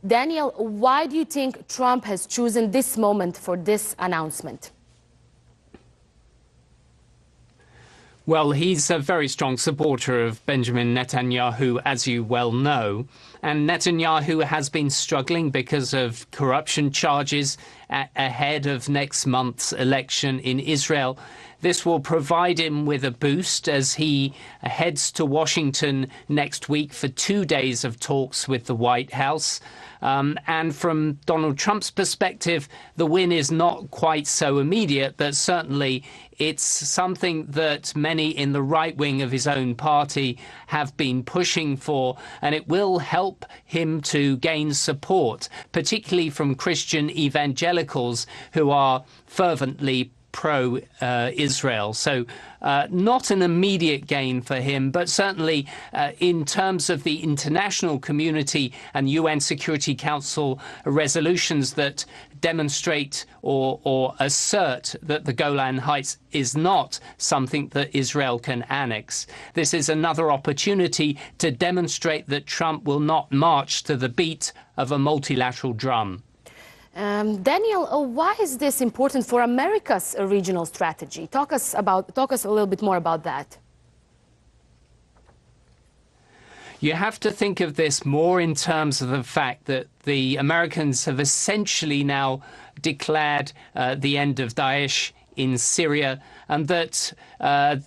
Daniel, why do you think Trump has chosen this moment for this announcement? Well, he's a very strong supporter of Benjamin Netanyahu, as you well know. And Netanyahu has been struggling because of corruption charges ahead of next month's election in Israel. This will provide him with a boost as he heads to Washington next week for 2 days of talks with the White House. And from Donald Trump's perspective, the win is not quite so immediate, but certainly it's something that many in the right wing of his own party have been pushing for, and it will help him to gain support, particularly from Christian evangelicals who are fervently pro-Israel. So not an immediate gain for him, but certainly in terms of the international community and UN Security Council resolutions that demonstrate or assert that the Golan Heights is not something that Israel can annex. This is another opportunity to demonstrate that Trump will not march to the beat of a multilateral drum. Daniel, why is this important for America's regional strategy? Talk us a little bit more about that. You have to think of this more in terms of the fact that the Americans have essentially now declared the end of Daesh in Syria, and that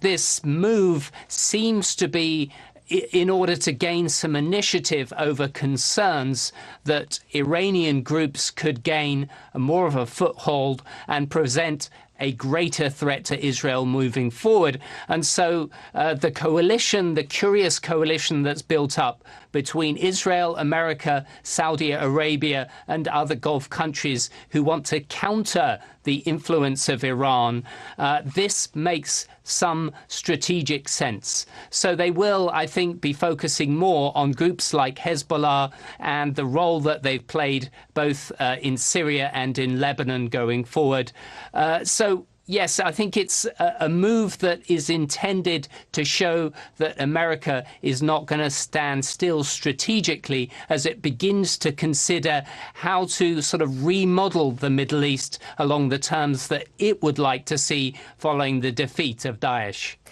this move seems to be in order to gain some initiative over concerns that Iranian groups could gain more of a foothold and present a greater threat to Israel moving forward. And so the coalition, the curious coalition that's built up between Israel, America, Saudi Arabia and other Gulf countries who want to counter the influence of Iran, this makes some strategic sense. So they will, I think, be focusing more on groups like Hezbollah and the role that they've played both in Syria and in Lebanon going forward. So yes, I think it's a move that is intended to show that America is not going to stand still strategically as it begins to consider how to sort of remodel the Middle East along the terms that it would like to see following the defeat of Daesh.